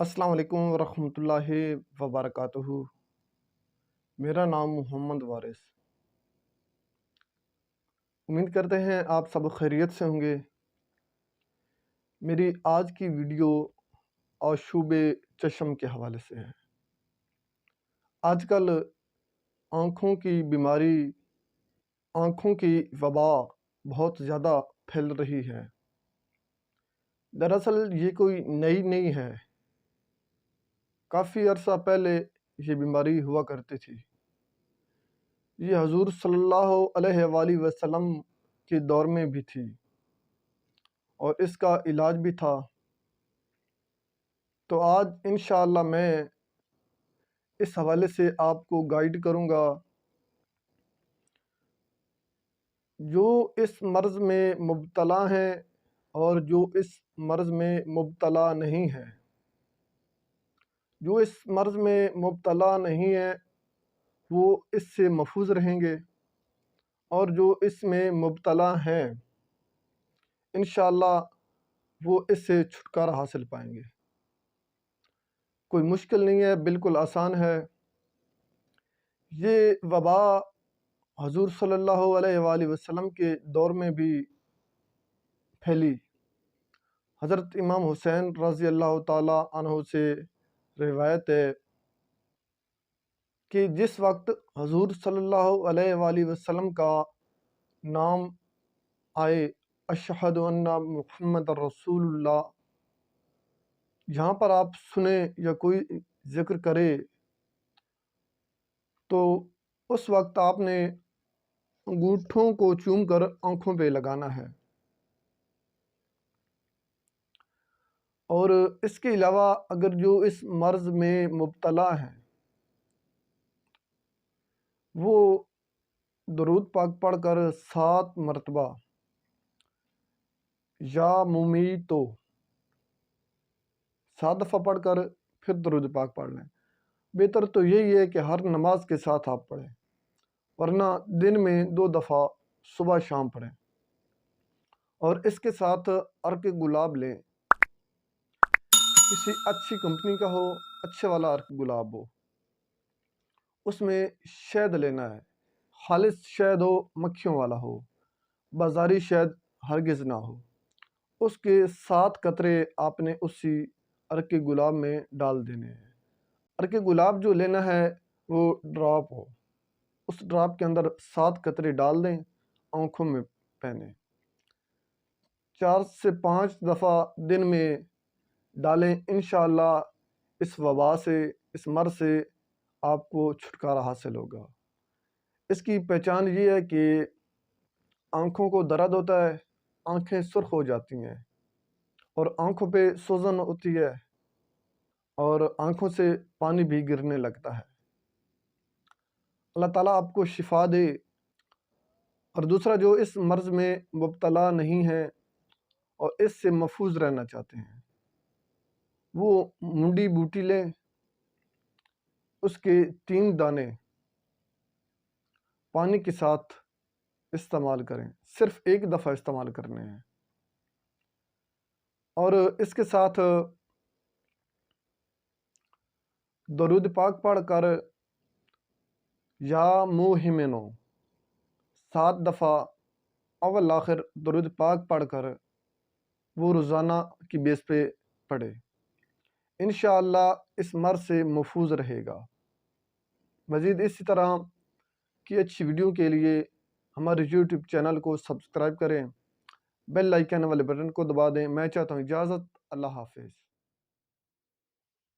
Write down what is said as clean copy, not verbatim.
السلام علیکم ورحمۃ اللہ وبرکاتہ۔ میرا نام محمد وارث۔ امید کرتے ہیں آپ سب خیریت سے ہوں گے۔ میری آج کی ویڈیو آشوب چشم کے حوالے سے ہے۔ آج کل آنکھوں کی بیماری، آنکھوں کی وبا بہت زیادہ پھیل رہی ہے۔ دراصل یہ کوئی نئی نہیں ہے، کافی عرصہ پہلے یہ بیماری ہوا کرتی تھی۔ یہ حضور صلی اللہ علیہ وآلہ وسلم کے دور میں بھی تھی اور اس کا علاج بھی تھا۔ تو آج انشاءاللہ میں اس حوالے سے آپ کو گائیڈ کروں گا جو اس مرض میں مبتلا ہیں اور جو اس مرض میں مبتلا نہیں ہیں۔ جو اس مرض میں مبتلا نہیں ہیں وہ اس سے محفوظ رہیں گے، اور جو اس میں مبتلا ہیں انشاءاللہ وہ اس سے چھٹکارا حاصل پائیں گے۔ کوئی مشکل نہیں ہے، بالکل آسان ہے۔ یہ وبا حضور صلی اللہ علیہ وآلہ وسلم کے دور میں بھی پھیلی۔ حضرت امام حسین رضی اللہ تعالی عنہ سے روایت ہے کہ جس وقت حضور صلی اللہ علیہ وآلہ وسلم کا نام آئے، اشہد ان محمد رسول اللہ، جہاں پر آپ سنیں یا کوئی ذکر کرے تو اس وقت آپ نے انگوٹھوں کو چوم کر آنکھوں پہ لگانا ہے۔ اور اس کے علاوہ اگر جو اس مرض میں مبتلا ہیں وہ درود پاک پڑھ کر 7 مرتبہ یا ممیتو 7 دفعہ پڑھ کر پھر درود پاک پڑھ لیں۔ بہتر تو یہی ہے کہ ہر نماز کے ساتھ آپ پڑھیں، ورنہ دن میں 2 دفعہ صبح شام پڑھیں۔ اور اس کے ساتھ عرق گلاب لیں، کسی اچھی کمپنی کا ہو، اچھے والا عرق گلاب ہو۔ اس میں شہد لینا ہے، خالص شہد ہو، مکھیوں والا ہو، بازاری شہد ہرگز نہ ہو۔ اس کے 7 قطرے آپ نے اسی عرق گلاب میں ڈال دینے ہیں۔ عرق گلاب جو لینا ہے وہ ڈراپ ہو، اس ڈراپ کے اندر 7 قطرے ڈال دیں، آنکھوں میں پہنیں۔ 4 سے 5 دفعہ دن میں ڈالیں، انشاءاللہ اس وبا سے، اس مرض سے آپ کو چھٹکارا حاصل ہوگا۔ اس کی پہچان یہ ہے کہ آنکھوں کو درد ہوتا ہے، آنکھیں سرخ ہو جاتی ہیں اور آنکھوں پہ سوزن ہوتی ہے اور آنکھوں سے پانی بھی گرنے لگتا ہے۔ اللہ تعالیٰ آپ کو شفا دے۔ اور دوسرا، جو اس مرض میں مبتلا نہیں ہے اور اس سے محفوظ رہنا چاہتے ہیں وہ منڈی بوٹی لیں، اس کے 3 دانے پانی کے ساتھ استعمال کریں، صرف 1 دفعہ استعمال کرنے ہیں۔ اور اس کے ساتھ درود پاک پڑھ کر یا موہمنو 7 دفعہ اول آخر درود پاک پڑھ کر وہ روزانہ کی بیس پہ پڑھے، انشاءاللہ اس مرض سے محفوظ رہے گا۔ مزید اسی طرح کی اچھی ویڈیو کے لیے ہمارے یوٹیوب چینل کو سبسکرائب کریں، بیل آئیکن والے بٹن کو دبا دیں۔ میں چاہتا ہوں اجازت، اللہ حافظ۔